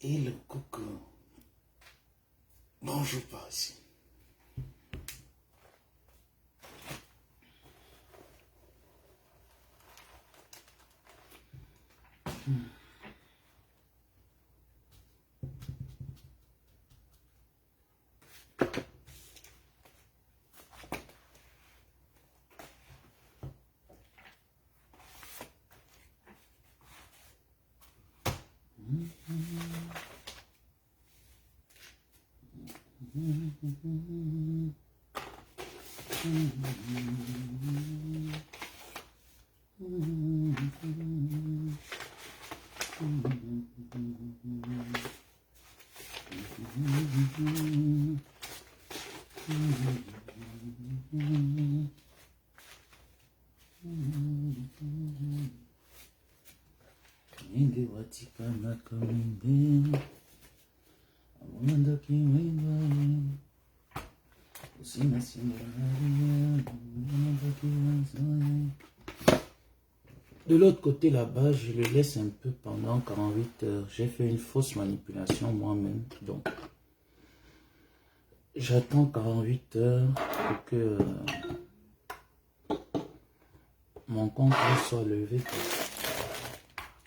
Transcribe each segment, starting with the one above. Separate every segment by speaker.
Speaker 1: Et le coucou. Bonjour pas ici. De l'autre côté là-bas, je le laisse un peu pendant 48 heures. J'ai fait une fausse manipulation moi-même. Donc, j'attends 48 heures pour que mon compte soit levé.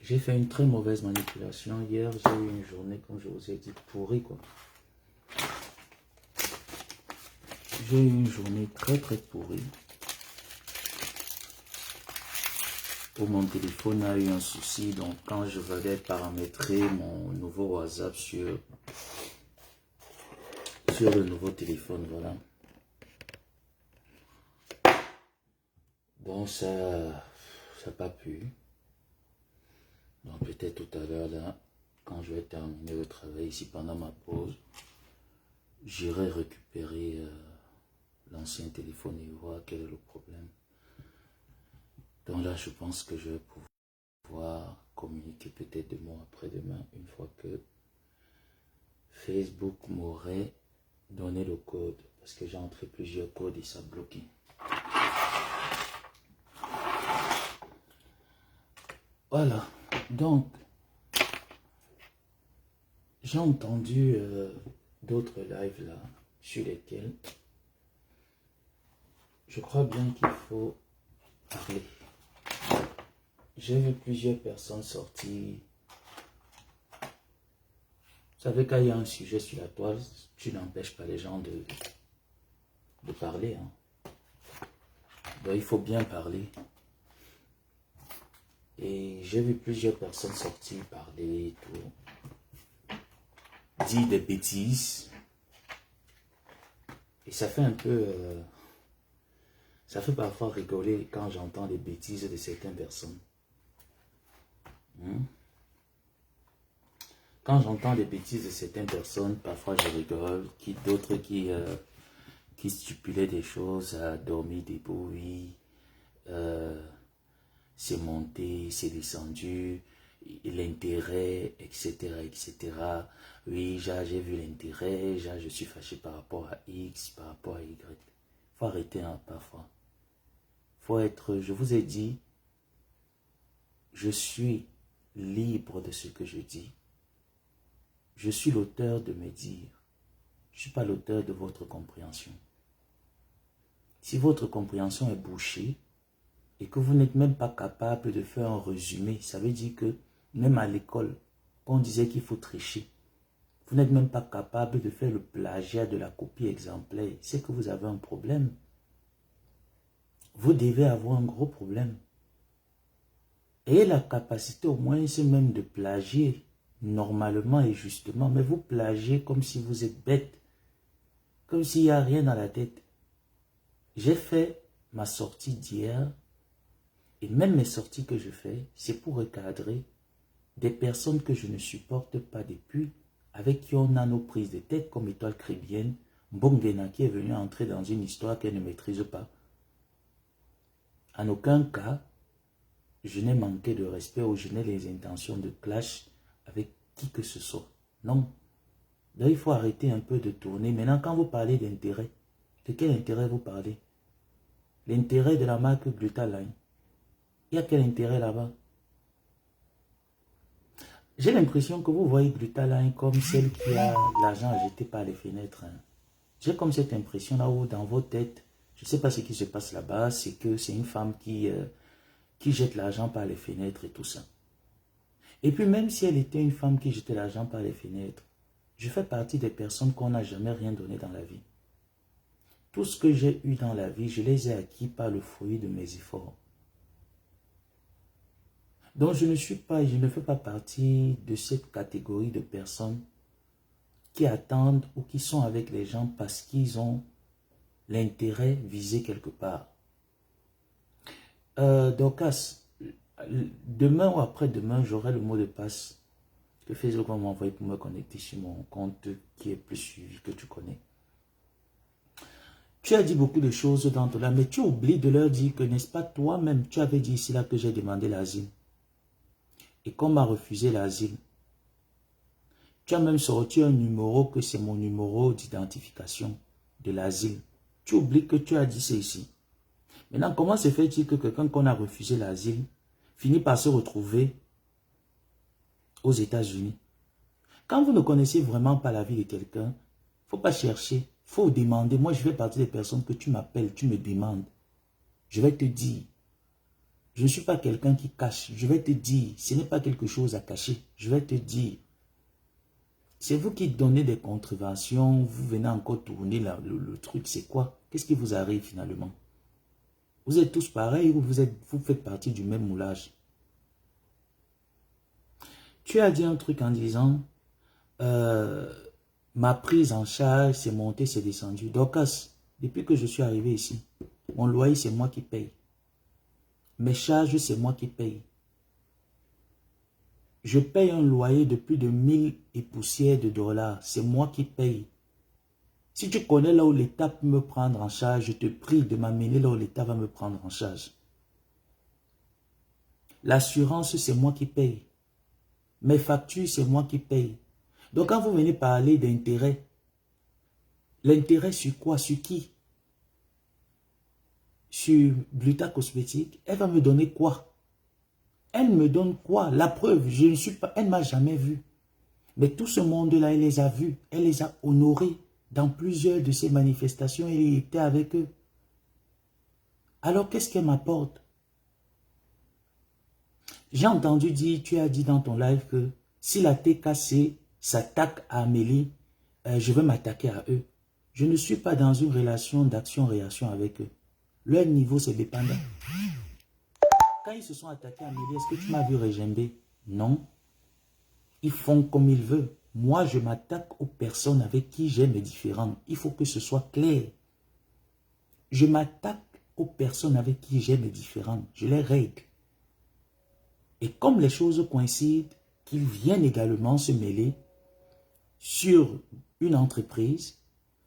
Speaker 1: J'ai fait une très mauvaise manipulation. Hier, j'ai eu une journée, comme je vous ai dit, pourrie quoi. J'ai eu une journée très pourrie. Où mon téléphone a eu un souci. Donc, quand je voulais paramétrer mon nouveau WhatsApp sur le nouveau téléphone, voilà. Bon, ça n'a pas pu. Donc, peut-être tout à l'heure, là, quand je vais terminer le travail ici pendant ma pause, j'irai récupérer l'ancien téléphone et voir quel est le problème. Donc là, je pense que je vais pouvoir communiquer peut-être demain après-demain, une fois que Facebook m'aurait donné le code. Parce que j'ai entré plusieurs codes et ça a bloqué. Voilà. Donc, j'ai entendu d'autres lives là, sur lesquels je crois bien qu'il faut parler. J'ai vu plusieurs personnes sortir. Vous savez, quand il y a un sujet sur la toile, tu n'empêches pas les gens de parler. Hein. Donc, il faut bien parler. Et j'ai vu plusieurs personnes sortir, parler, tout. Dire des bêtises. Et ça fait un peu... ça fait parfois rigoler quand j'entends les bêtises de certaines personnes. Quand j'entends les bêtises de certaines personnes, parfois je rigole. D'autres qui stipulaient des choses, dormir debout, oui, c'est monté, c'est descendu, l'intérêt, etc., etc. Oui, j'ai vu l'intérêt, je suis fâché par rapport à X, par rapport à Y. Faut arrêter hein, parfois. Faut être, je vous ai dit, je suis libre de ce que je dis. Je suis l'auteur de mes dires. Je ne suis pas l'auteur de votre compréhension. Si votre compréhension est bouchée et que vous n'êtes même pas capable de faire un résumé, ça veut dire que même à l'école, quand on disait qu'il faut tricher, vous n'êtes même pas capable de faire le plagiat de la copie exemplaire, c'est que vous avez un problème. Vous devez avoir un gros problème. Ayez la capacité au moins même de plagier normalement et justement, mais vous plagiez comme si vous êtes bête, comme s'il n'y a rien dans la tête. J'ai fait ma sortie d'hier et même mes sorties que je fais, c'est pour recadrer des personnes que je ne supporte pas depuis, avec qui on a nos prises de tête comme Étoile Crébienne, Mbongena qui est venu entrer dans une histoire qu'elle ne maîtrise pas. En aucun cas, je n'ai manqué de respect ou je n'ai les intentions de clash avec qui que ce soit. Non. Donc il faut arrêter un peu de tourner. Maintenant, quand vous parlez d'intérêt, de quel intérêt vous parlez? L'intérêt de la marque Glutaline. Il y a quel intérêt là-bas? J'ai l'impression que vous voyez Gluta là hein, comme celle qui a l'argent à jeter par les fenêtres. Hein. J'ai comme cette impression là où dans vos têtes, je ne sais pas ce qui se passe là-bas, c'est que c'est une femme qui jette l'argent par les fenêtres et tout ça. Et puis même si elle était une femme qui jetait l'argent par les fenêtres, je fais partie des personnes qu'on n'a jamais rien donné dans la vie. Tout ce que j'ai eu dans la vie, je les ai acquis par le fruit de mes efforts. Donc je ne fais pas partie de cette catégorie de personnes qui attendent ou qui sont avec les gens parce qu'ils ont l'intérêt visé quelque part. Dorcas, demain ou après-demain, j'aurai le mot de passe que Facebook va m'envoyer pour me connecter sur mon compte qui est plus suivi que tu connais. Tu as dit beaucoup de choses dans ton là, mais tu oublies de leur dire que, n'est-ce pas, toi-même, tu avais dit ici là que j'ai demandé l'asile. Et qu'on m'a refusé l'asile. Tu as même sorti un numéro que c'est mon numéro d'identification de l'asile. Tu oublies que tu as dit ça ici. Maintenant, comment se fait-il que quelqu'un qu'on a refusé l'asile finit par se retrouver aux États-Unis? Quand vous ne connaissez vraiment pas la vie de quelqu'un, il ne faut pas chercher, il faut demander. Moi, je fais partie des personnes que tu m'appelles, tu me demandes. Je vais te dire. Je ne suis pas quelqu'un qui cache. Je vais te dire. Ce n'est pas quelque chose à cacher. Je vais te dire. C'est vous qui donnez des contraventions. Vous venez encore tourner le truc. C'est quoi? Qu'est-ce qui vous arrive finalement? Vous êtes tous pareils ou vous faites partie du même moulage? Tu as dit un truc en disant ma prise en charge, c'est monté, c'est descendu. Dorcas, depuis que je suis arrivé ici, mon loyer, c'est moi qui paye. Mes charges, c'est moi qui paye. Je paye un loyer de plus de 1000 et poussières de dollars. C'est moi qui paye. Si tu connais là où l'État peut me prendre en charge, je te prie de m'amener là où l'État va me prendre en charge. L'assurance, c'est moi qui paye. Mes factures, c'est moi qui paye. Donc quand vous venez parler d'intérêt, l'intérêt sur quoi? Sur qui? Sur Gluta Cosmétique, elle va me donner quoi? Elle me donne quoi? La preuve, je ne suis pas, elle ne m'a jamais vu. Mais tout ce monde-là, elle les a vus, elle les a honorés dans plusieurs de ces manifestations, elle était avec eux. Alors qu'est-ce qu'elle m'apporte? J'ai entendu dire, tu as dit dans ton live que si la TKC s'attaque à Amélie, je vais m'attaquer à eux. Je ne suis pas dans une relation d'action-réaction avec eux. Leur niveau, c'est dépendant. Quand ils se sont attaqués à Amélie, est-ce que tu m'as vu régember? Non. Ils font comme ils veulent. Moi, je m'attaque aux personnes avec qui j'ai mes différends. Il faut que ce soit clair. Je m'attaque aux personnes avec qui j'ai mes différends. Je les règle. Et comme les choses coïncident, qu'ils viennent également se mêler sur une entreprise,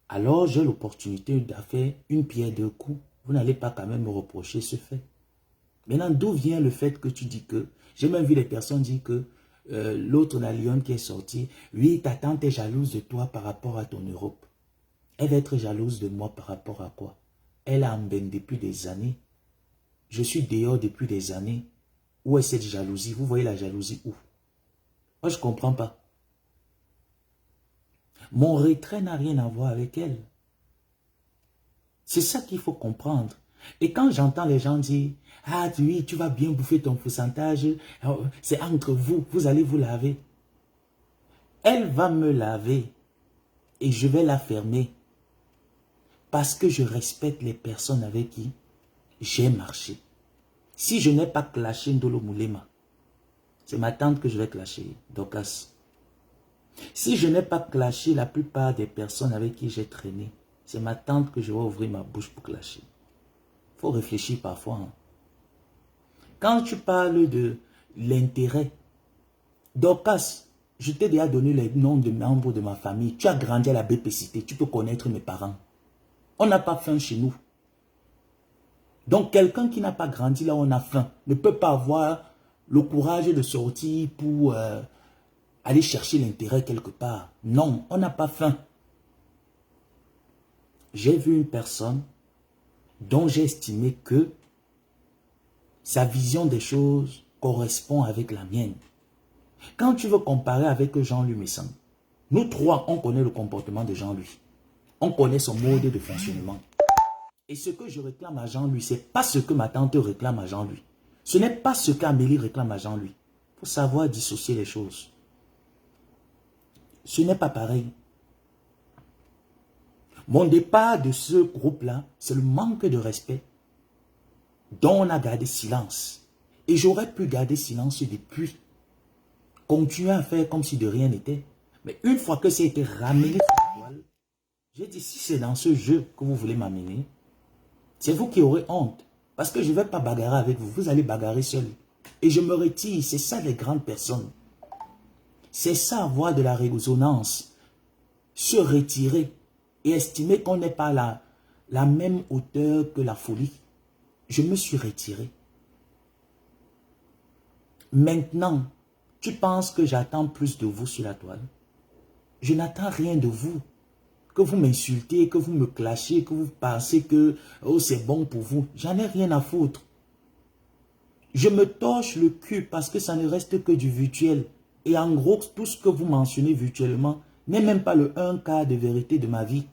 Speaker 1: alors j'ai l'opportunité de faire une pierre deux coups. Vous n'allez pas quand même me reprocher ce fait. Maintenant, d'où vient le fait que tu dis que... J'ai même vu les personnes dire que l'autre, la lionne qui est sortie, oui, ta tante est jalouse de toi par rapport à ton Europe. Elle va être jalouse de moi par rapport à quoi? Elle a embêté depuis des années. Je suis dehors depuis des années. Où est cette jalousie? Vous voyez la jalousie où? Moi, je ne comprends pas. Mon retrait n'a rien à voir avec elle. C'est ça qu'il faut comprendre. Et quand j'entends les gens dire, ah oui, tu vas bien bouffer ton pourcentage, c'est entre vous, vous allez vous laver. Elle va me laver et je vais la fermer parce que je respecte les personnes avec qui j'ai marché. Si je n'ai pas clashé Ndolo Moulema, c'est ma tante que je vais clasher, Dorcas. Si je n'ai pas clashé la plupart des personnes avec qui j'ai traîné, c'est ma tante que je vais ouvrir ma bouche pour clasher. Il faut réfléchir parfois. Hein. Quand tu parles de l'intérêt, Dorcas, je t'ai déjà donné les noms de membres de ma famille. Tu as grandi à la BPCité, tu peux connaître mes parents. On n'a pas faim chez nous. Donc quelqu'un qui n'a pas grandi là où on a faim ne peut pas avoir le courage de sortir pour aller chercher l'intérêt quelque part. Non, on n'a pas faim. J'ai vu une personne dont j'ai estimé que sa vision des choses correspond avec la mienne. Quand tu veux comparer avec Jean-Louis Messan, nous trois, on connaît le comportement de Jean-Louis. On connaît son mode de fonctionnement. Et ce que je réclame à Jean-Louis, ce n'est pas ce que ma tante réclame à Jean-Louis. Ce n'est pas ce qu'Amélie réclame à Jean-Louis. Il faut savoir dissocier les choses. Ce n'est pas pareil. Mon départ de ce groupe-là, c'est le manque de respect dont on a gardé silence. Et j'aurais pu garder silence depuis. Continuer à faire comme si de rien n'était. Mais une fois que ça a été ramené sur la toile, j'ai dit, si c'est dans ce jeu que vous voulez m'amener, c'est vous qui aurez honte. Parce que je ne vais pas bagarrer avec vous. Vous allez bagarrer seul. Et je me retire. C'est ça les grandes personnes. C'est ça avoir de la résonance. Se retirer et estimer qu'on n'est pas la même hauteur que la folie. Je me suis retiré. Maintenant, tu penses que j'attends plus de vous sur la toile? Je n'attends rien de vous. Que vous m'insultez, que vous me clashez, que vous pensez que oh, c'est bon pour vous. J'en ai rien à foutre. Je me torche le cul parce que ça ne reste que du virtuel. Et en gros, tout ce que vous mentionnez virtuellement n'est même pas le 1/4 de vérité de ma vie.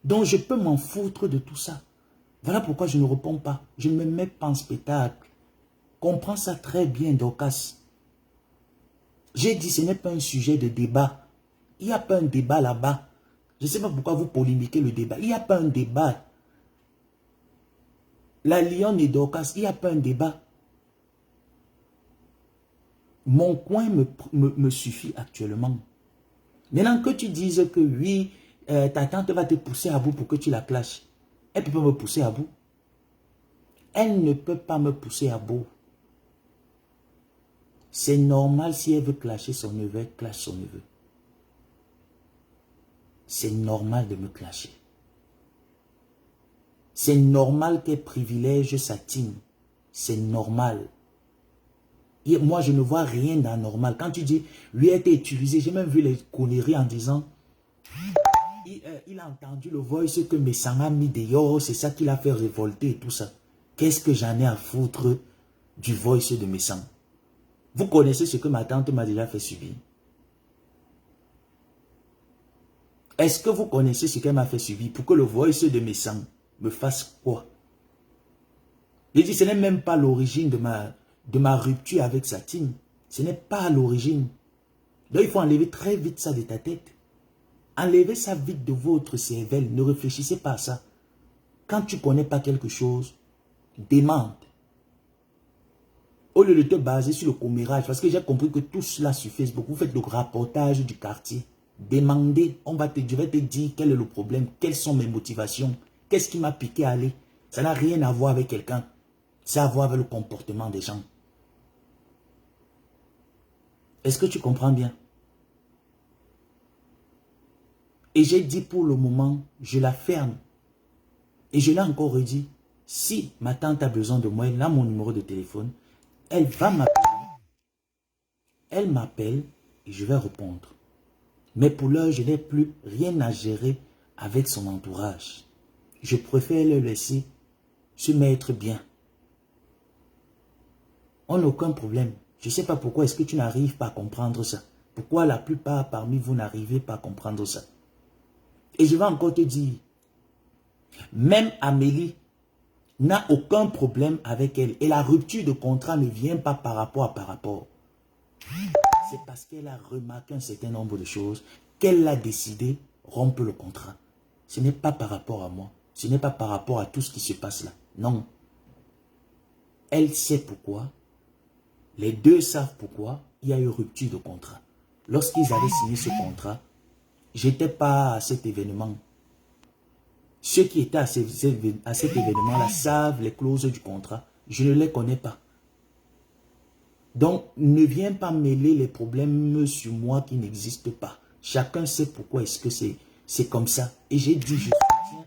Speaker 1: Donc je peux m'en foutre de tout ça. Voilà pourquoi je ne réponds pas. Je ne me mets pas en spectacle. Comprends ça très bien, Dorcas. J'ai dit ce n'est pas un sujet de débat. Il n'y a pas un débat là-bas. Je ne sais pas pourquoi vous polémiquez le débat. Il n'y a pas un débat. La Lionne et Dorcas, il n'y a pas un débat. Mon coin me suffit actuellement. Maintenant que tu dises que oui, ta tante va te pousser à bout pour que tu la clashes. Elle ne peut pas me pousser à bout. Elle ne peut pas me pousser à bout. C'est normal si elle veut clasher son neveu, elle clash son neveu. C'est normal de me clasher. C'est normal qu'elle privilège sa team. C'est normal. Et moi, je ne vois rien d'anormal. Quand tu dis, lui a été utilisé, j'ai même vu les conneries en disant, il a entendu le voice que Messan a mis dehors, c'est ça qui l'a fait révolter et tout ça. Qu'est-ce que j'en ai à foutre du voice de Messan? Vous connaissez ce que ma tante m'a déjà fait subir. Est-ce que vous connaissez ce qu'elle m'a fait subir pour que le voice de Messan me fasse quoi? Je dis, ce n'est même pas l'origine de ma rupture avec sa team. Ce n'est pas l'origine. Donc il faut enlever très vite ça de ta tête. Enlevez ça vite de votre cervelle. Ne réfléchissez pas à ça. Quand tu ne connais pas quelque chose, demande. Au lieu de te baser sur le commérage, parce que j'ai compris que tout cela sur Facebook, vous faites le rapportage du quartier. Demandez, je vais te dire quel est le problème, quelles sont mes motivations, qu'est-ce qui m'a piqué à aller. Ça n'a rien à voir avec quelqu'un. Ça a à voir avec le comportement des gens. Est-ce que tu comprends bien? Et j'ai dit pour le moment, je la ferme. Et je l'ai encore redit, si ma tante a besoin de moi, elle a mon numéro de téléphone, elle va m'appeler. Elle m'appelle et je vais répondre. Mais pour l'heure, je n'ai plus rien à gérer avec son entourage. Je préfère le laisser se mettre bien. On n'a aucun problème. Je ne sais pas pourquoi est-ce que tu n'arrives pas à comprendre ça. Pourquoi la plupart parmi vous n'arrivez pas à comprendre ça. Et je vais encore te dire, même Amélie n'a aucun problème avec elle. Et la rupture de contrat ne vient pas par rapport à par rapport. C'est parce qu'elle a remarqué un certain nombre de choses qu'elle a décidé de rompre le contrat. Ce n'est pas par rapport à moi. Ce n'est pas par rapport à tout ce qui se passe là. Non. Elle sait pourquoi. Les deux savent pourquoi il y a eu rupture de contrat. Lorsqu'ils avaient signé ce contrat, je n'étais pas à cet événement. Ceux qui étaient à cet événement-là savent les clauses du contrat. Je ne les connais pas. Donc, ne viens pas mêler les problèmes sur moi qui n'existent pas. Chacun sait pourquoi est-ce que c'est comme ça. Et j'ai dit, je soutiens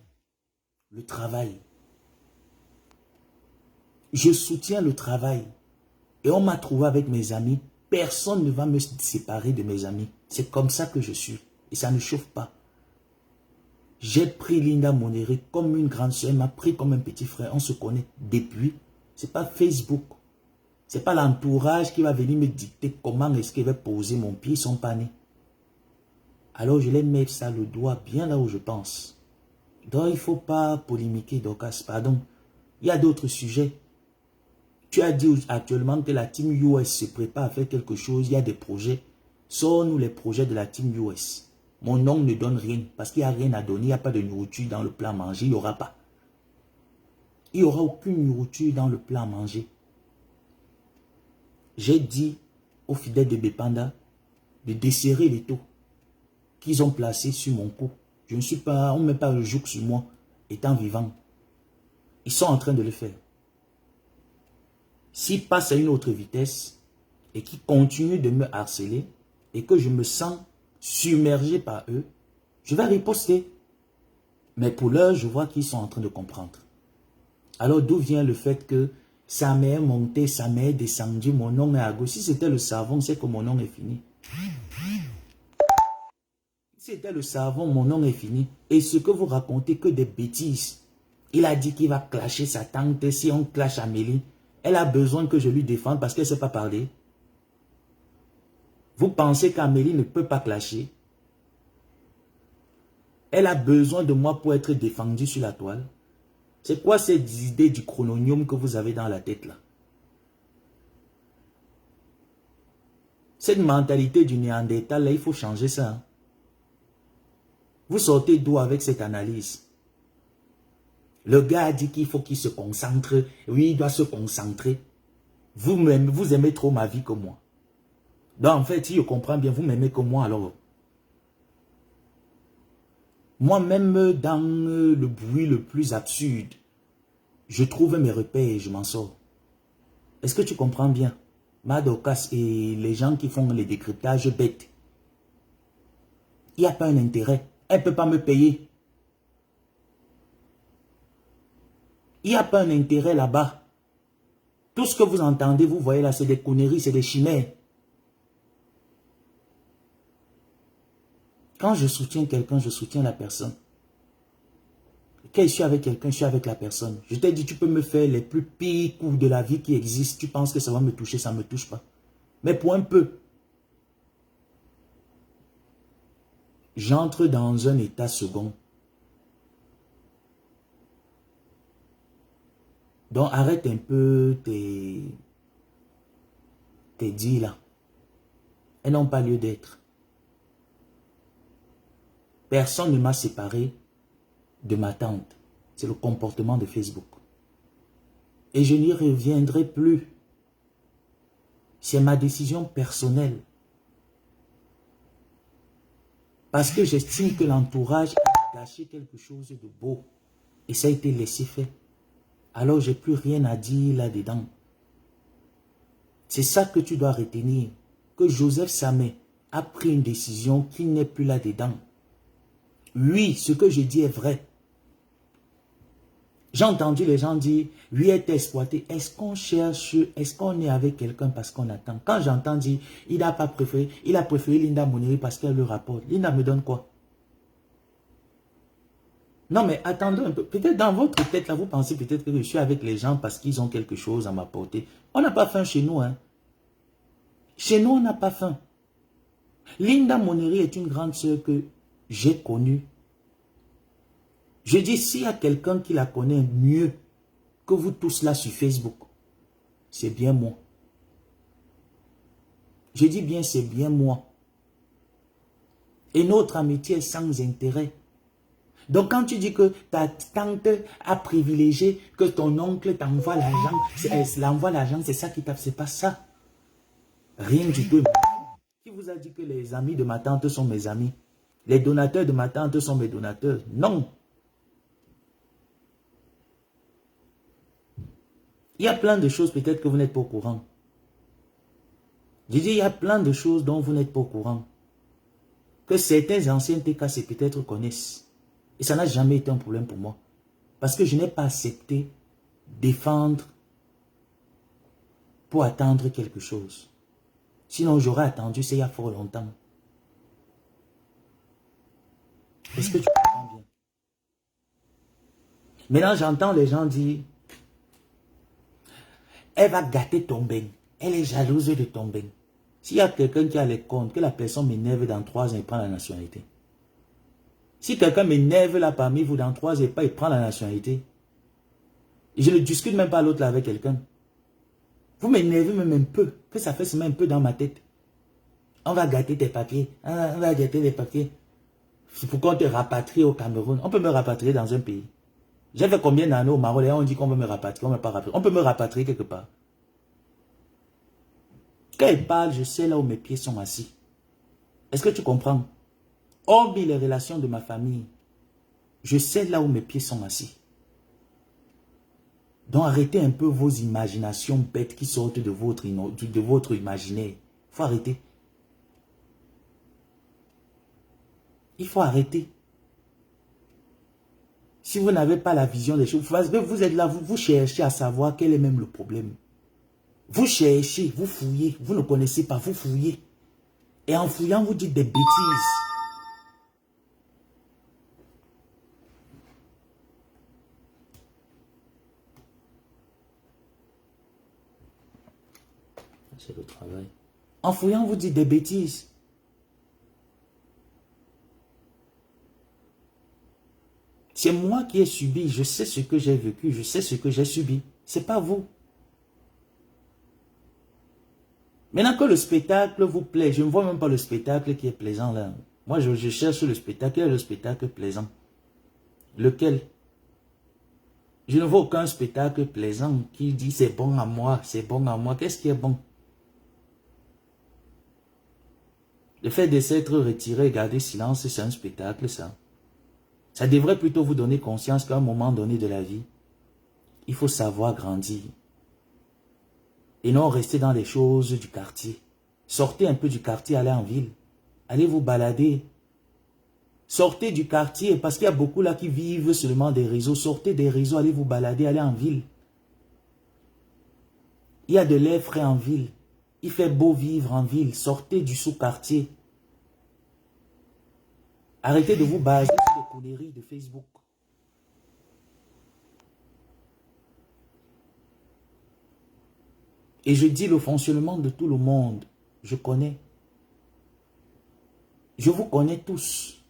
Speaker 1: le travail. Je soutiens le travail. Et on m'a trouvé avec mes amis. Personne ne va me séparer de mes amis. C'est comme ça que je suis. Et ça ne chauffe pas. J'ai pris Linda Monéré comme une grande soeur. Elle m'a pris comme un petit frère. On se connaît depuis. Ce n'est pas Facebook. Ce n'est pas l'entourage qui va venir me dicter comment est-ce qu'il va poser mon pied, ils ne sont pas nés. Alors je les mets ça le doigt bien là où je pense. Donc il ne faut pas polémiquer, Dorcas, pardon. Il y a d'autres sujets. Tu as dit actuellement que la team US se prépare à faire quelque chose, il y a des projets. Sors-nous les projets de la team US. Mon nom ne donne rien, parce qu'il n'y a rien à donner, il n'y a pas de nourriture dans le plat à manger, il n'y aura pas. Il n'y aura aucune nourriture dans le plat à manger. J'ai dit aux fidèles de Bepanda de desserrer les taux qu'ils ont placés sur mon cou. Je ne suis pas, on ne met pas le joug sur moi, étant vivant. Ils sont en train de le faire. S'ils passent à une autre vitesse et qu'ils continuent de me harceler et que je me sens submergé par eux, je vais riposter. Mais pour l'heure, je vois qu'ils sont en train de comprendre. Alors d'où vient le fait que ça m'est monté, ça m'est descendu, mon nom est à gauche. Si c'était le savon, c'est que mon nom est fini. Si c'était le savon, mon nom est fini. Et ce que vous racontez, que des bêtises. Il a dit qu'il va clasher sa tante. Si on clash Amélie, elle a besoin que je lui défende parce qu'elle ne sait pas parler. Vous pensez qu'Amélie ne peut pas clasher? Elle a besoin de moi pour être défendue sur la toile. C'est quoi ces idées du chrononium que vous avez dans la tête là? Cette mentalité du Néandertal là, il faut changer ça. Hein? Vous sortez d'où avec cette analyse? Le gars a dit qu'il faut qu'il se concentre. Oui, il doit se concentrer. Vous aimez trop ma vie que moi. Donc en fait, si je comprends bien, vous m'aimez que moi alors. Moi-même, dans le bruit le plus absurde, je trouve mes repères et je m'en sors. Est-ce que tu comprends bien? Madokas et les gens qui font les décryptages bêtes. Il n'y a pas un intérêt. Elle ne peut pas me payer. Il n'y a pas un intérêt là-bas. Tout ce que vous entendez, vous voyez là, c'est des conneries, c'est des chimères. Quand je soutiens quelqu'un, je soutiens la personne. Quand je suis avec quelqu'un, je suis avec la personne. Je t'ai dit, tu peux me faire les plus pires coups de la vie qui existent. Tu penses que ça va me toucher, ça ne me touche pas. Mais pour un peu. J'entre dans un état second. Donc arrête un peu tes dits là. Elles n'ont pas lieu d'être. Personne ne m'a séparé de ma tante. C'est le comportement de Facebook. Et je n'y reviendrai plus. C'est ma décision personnelle. Parce que j'estime que l'entourage a gâché quelque chose de beau. Et ça a été laissé faire. Alors j'ai plus rien à dire là-dedans. C'est ça que tu dois retenir. Que Joseph Samé a pris une décision qui n'est plus là-dedans. Oui, ce que je dis est vrai. J'ai entendu les gens dire, oui, elle est exploitée. Est-ce qu'on cherche, est-ce qu'on est avec quelqu'un parce qu'on attend? Quand j'entends dire, il n'a pas préféré, il a préféré Linda Moneri parce qu'elle le rapporte. Linda me donne quoi? Non, mais attendez un peu. Peut-être dans votre tête, là, vous pensez peut-être que je suis avec les gens parce qu'ils ont quelque chose à m'apporter. On n'a pas faim chez nous, hein. Chez nous, on n'a pas faim. Linda Moneri est une grande sœur que j'ai connue. Je dis, s'il y a quelqu'un qui la connaît mieux que vous tous là sur Facebook, c'est bien moi. Je dis bien, c'est bien moi. Et notre amitié est sans intérêt. Donc quand tu dis que ta tante a privilégié que ton oncle t'envoie l'argent, c'est ça qui t'a... C'est pas ça. Rien du tout. Qui vous a dit que les amis de ma tante sont mes amis? Les donateurs de ma tante sont mes donateurs? Non. Il y a plein de choses peut-être que vous n'êtes pas au courant. Je dis, il y a plein de choses dont vous n'êtes pas au courant. Que certains anciens TKC peut-être connaissent. Et ça n'a jamais été un problème pour moi. Parce que je n'ai pas accepté défendre pour attendre quelque chose. Sinon, j'aurais attendu, c'est il y a fort longtemps. Est-ce que tu comprends bien? Maintenant, j'entends les gens dire, Elle va gâter ton bain. Elle est jalouse de ton bain. S'il y a quelqu'un qui a les comptes, que la personne m'énerve dans 3 ans, il prend la nationalité. Si quelqu'un m'énerve là parmi vous dans 3 ans, il prend la nationalité. Et je ne discute même pas l'autre là avec quelqu'un. Vous m'énervez même un peu, que ça fait seulement un peu dans ma tête. On va gâter tes papiers. On va gâter les papiers. C'est pourquoi on te rapatrie au Cameroun. On peut me rapatrier dans un pays. J'ai fait combien d'années au Maroc et on dit qu'on peut me rapatrier, on ne peut pas rapatrier. On peut me rapatrier quelque part. Quand il parle, je sais là où mes pieds sont assis. Est-ce que tu comprends? Hormis les relations de ma famille, je sais là où mes pieds sont assis. Donc arrêtez un peu vos imaginations bêtes qui sortent de votre imaginaire. Il faut arrêter. Il faut arrêter. Si vous n'avez pas la vision des choses, vous êtes là, vous cherchez à savoir quel est même le problème. Vous cherchez, vous fouillez, vous ne connaissez pas, vous fouillez. Et en fouillant, vous dites des bêtises. C'est le travail. En fouillant, vous dites des bêtises. C'est moi qui ai subi, je sais ce que j'ai vécu, je sais ce que j'ai subi. C'est pas vous. Maintenant que le spectacle vous plaît, je ne vois même pas le spectacle qui est plaisant là. Moi, je cherche le spectacle. Quel est le spectacle plaisant? Lequel? Je ne vois aucun spectacle plaisant qui dit c'est bon à moi, c'est bon à moi. Qu'est-ce qui est bon? Le fait de s'être retiré, garder silence, c'est un spectacle, ça. Ça devrait plutôt vous donner conscience qu'à un moment donné de la vie, il faut savoir grandir. Et non rester dans les choses du quartier. Sortez un peu du quartier, allez en ville. Allez vous balader. Sortez du quartier, parce qu'il y a beaucoup là qui vivent seulement des réseaux. Sortez des réseaux, allez vous balader, allez en ville. Il y a de l'air frais en ville. Il fait beau vivre en ville. Sortez du sous-quartier. Arrêtez de vous baser sur les conneries de Facebook. Et je dis le fonctionnement de tout le monde. Je connais. Je vous connais tous.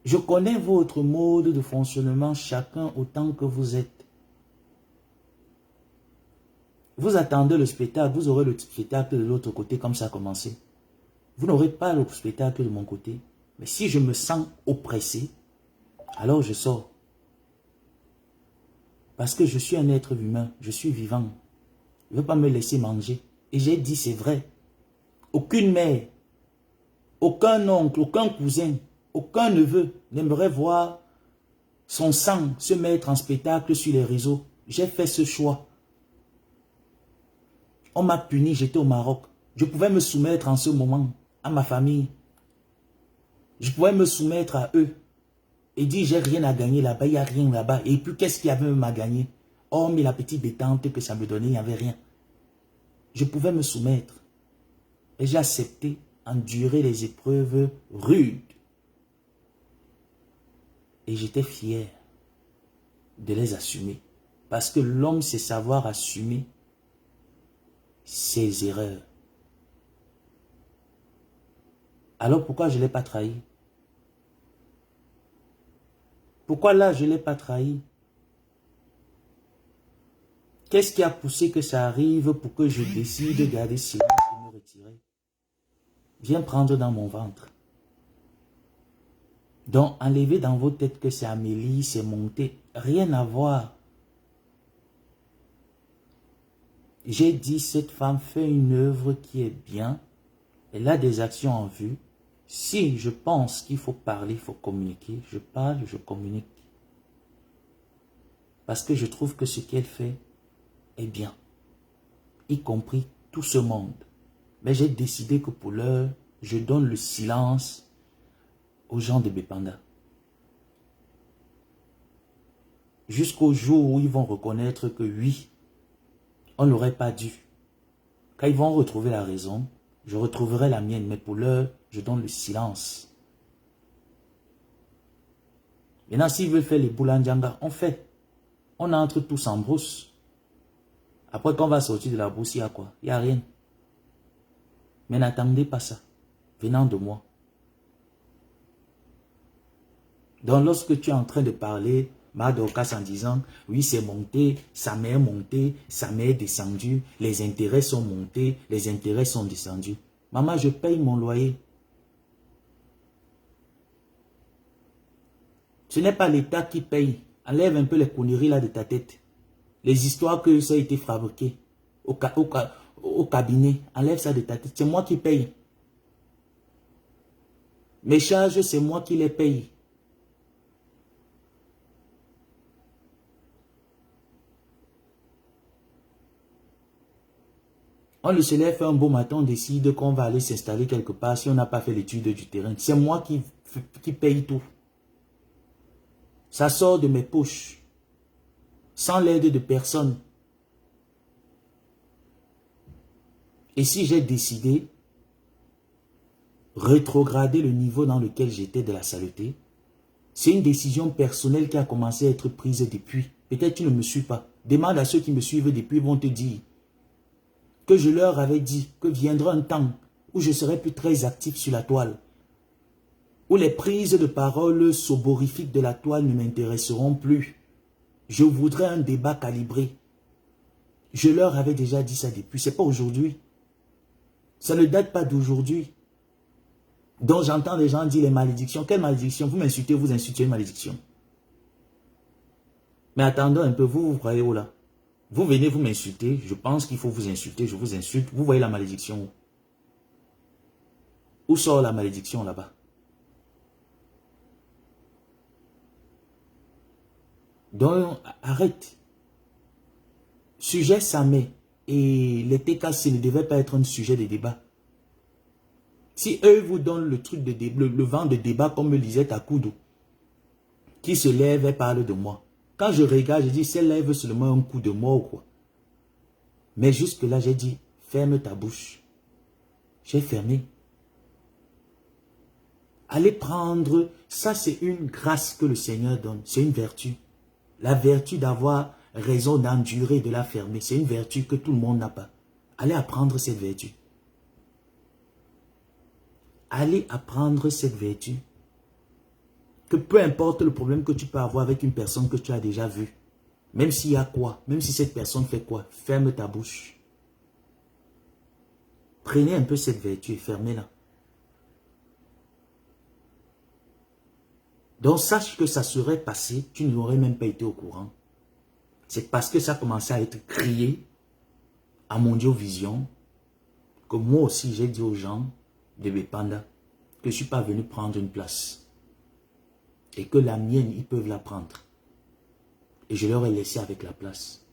Speaker 1: Je connais votre mode de fonctionnement, chacun autant que vous êtes. Vous attendez le spectacle, vous aurez le spectacle de l'autre côté comme ça a commencé. Vous n'aurez pas le spectacle de mon côté. Mais si je me sens oppressé, alors je sors. Parce que je suis un être humain, je suis vivant. Je ne veux pas me laisser manger. Et j'ai dit, c'est vrai. Aucune mère, aucun oncle, aucun cousin, aucun neveu n'aimerait voir son sang se mettre en spectacle sur les réseaux. J'ai fait ce choix. On m'a puni, j'étais au Maroc. Je pouvais me soumettre en ce moment à ma famille. Je pouvais me soumettre à eux et dire j'ai rien à gagner là-bas, il n'y a rien là-bas. Et puis qu'est-ce qu'il y avait même à gagner? Hormis la petite détente que ça me donnait, il n'y avait rien. Je pouvais me soumettre. Et j'ai accepté, endurer les épreuves rudes. Et j'étais fier de les assumer. Parce que l'homme sait savoir assumer ses erreurs. Alors pourquoi je ne l'ai pas trahi? Pourquoi là je ne l'ai pas trahi? Qu'est-ce qui a poussé que ça arrive pour que je décide de garder silence et me retirer? Viens prendre dans mon ventre. Donc enlevez dans vos têtes que c'est Amélie, c'est monté. Rien à voir. J'ai dit cette femme fait une œuvre qui est bien. Elle a des actions en vue. Si je pense qu'il faut parler, il faut communiquer, je parle, je communique. Parce que je trouve que ce qu'elle fait est bien. Y compris tout ce monde. Mais j'ai décidé que pour l'heure, je donne le silence aux gens de Bépanda. Jusqu'au jour où ils vont reconnaître que oui, on n'aurait pas dû. Quand ils vont retrouver la raison, je retrouverai la mienne. Mais pour l'heure, je donne le silence. Maintenant, s'ils veulent faire les boulandjanga, on fait. On entre tous en brousse. Après, quand on va sortir de la bourse, il y a quoi? Il n'y a rien. Mais n'attendez pas ça, venant de moi. Donc, lorsque tu es en train de parler, Madorcas, en disant, oui, c'est monté, ça m'est monté, ça m'est descendu, les intérêts sont montés, les intérêts sont descendus. Maman, je paye mon loyer. Ce n'est pas l'État qui paye. Enlève un peu les conneries là de ta tête. Les histoires que ça a été fabriqué au cabinet. Enlève ça de ta tête. C'est moi qui paye. Mes charges, c'est moi qui les paye. On ne se lève un beau matin, on décide qu'on va aller s'installer quelque part si on n'a pas fait l'étude du terrain. C'est moi qui paye tout. Ça sort de mes poches. Sans l'aide de personne. Et si j'ai décidé rétrograder le niveau dans lequel j'étais de la saleté, c'est une décision personnelle qui a commencé à être prise depuis. Peut-être tu ne me suis pas. Demande à ceux qui me suivent depuis, vont te dire que je leur avais dit que viendra un temps où je serai plus très actif sur la toile, où les prises de parole soborifiques de la toile ne m'intéresseront plus. Je voudrais un débat calibré. Je leur avais déjà dit ça depuis, c'est pas aujourd'hui. Ça ne date pas d'aujourd'hui. Donc j'entends des gens dire les malédictions. Quelle malédiction? Vous m'insultez, vous insultez une malédiction. Mais attendons un peu, vous croyez où là? Vous venez, vous m'insultez, je pense qu'il faut vous insulter, je vous insulte. Vous voyez la malédiction où? Où sort la malédiction là-bas? Donc, arrête. Sujet Samé et les TKC ne devaient pas être un sujet de débat. Si eux vous donnent le truc de débat, le vent de débat comme me disait Takudo, qui se lève et parle de moi. Quand je regarde, je dis, celle-là veut seulement un coup de moi ou quoi. Mais jusque-là, j'ai dit, ferme ta bouche. J'ai fermé. Allez prendre, ça c'est une grâce que le Seigneur donne, c'est une vertu. La vertu d'avoir raison d'endurer, de la fermer, c'est une vertu que tout le monde n'a pas. Allez apprendre cette vertu. Allez apprendre cette vertu. Que peu importe le problème que tu peux avoir avec une personne que tu as déjà vue, même s'il y a quoi, même si cette personne fait quoi, ferme ta bouche. Prenez un peu cette vertu et fermez-la. Donc sache que ça serait passé, tu n'aurais même pas été au courant. C'est parce que ça commençait à être crié à Mondiovision que moi aussi j'ai dit aux gens de Bepanda que je ne suis pas venu prendre une place. Et que la mienne, ils peuvent la prendre. Et je leur ai laissé avec la place.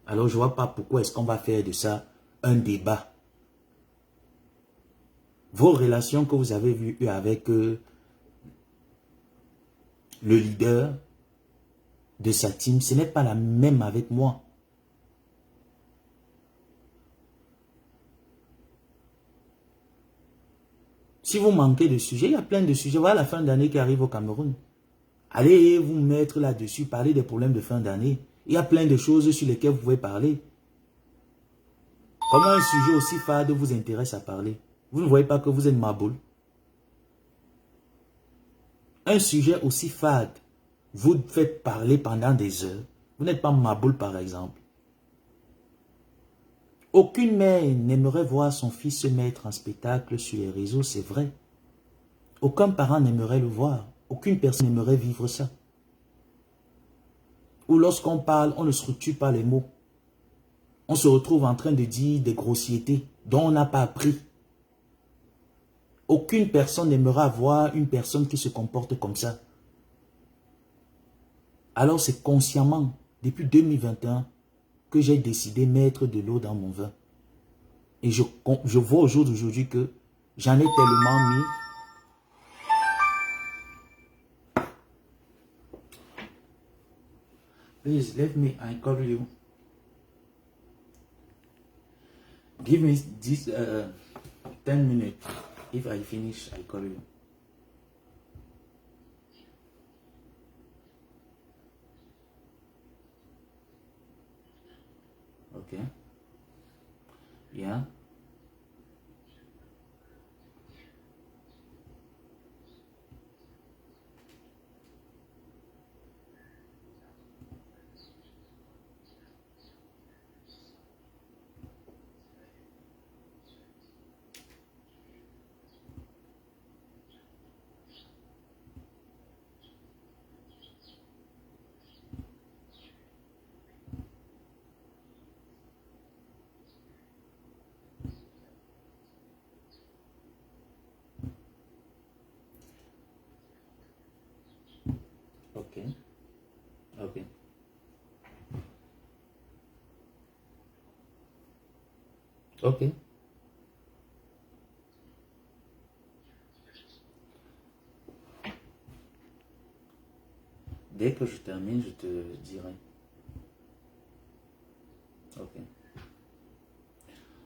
Speaker 1: Alors je ne vois pas pourquoi est-ce qu'on va faire de ça un débat. Vos relations que vous avez eues avec le leader de sa team, ce n'est pas la même avec moi. Si vous manquez de sujets, il y a plein de sujets. Voilà la fin d'année qui arrive au Cameroun. Allez vous mettre là-dessus, parler des problèmes de fin d'année. Il y a plein de choses sur lesquelles vous pouvez parler. Comment un sujet aussi fade vous intéresse à parler? Vous ne voyez pas que vous êtes maboule? Un sujet aussi fade vous faites parler pendant des heures. Vous n'êtes pas maboule par exemple. Aucune mère n'aimerait voir son fils se mettre en spectacle sur les réseaux, c'est vrai. Aucun parent n'aimerait le voir. Aucune personne n'aimerait vivre ça. Ou lorsqu'on parle, on ne structure pas les mots. On se retrouve en train de dire des grossièretés dont on n'a pas appris. Aucune personne n'aimera voir une personne qui se comporte comme ça. Alors c'est consciemment, depuis 2021, que j'ai décidé de mettre de l'eau dans mon vin. Et je vois au jour d'aujourd'hui que j'en ai tellement mis. Please, let me, I call you. Give me this 10 minutes. If I finish, I call you. Ok. Yeah. Ok. Ok. Ok. Dès que je termine, je te dirai. Ok.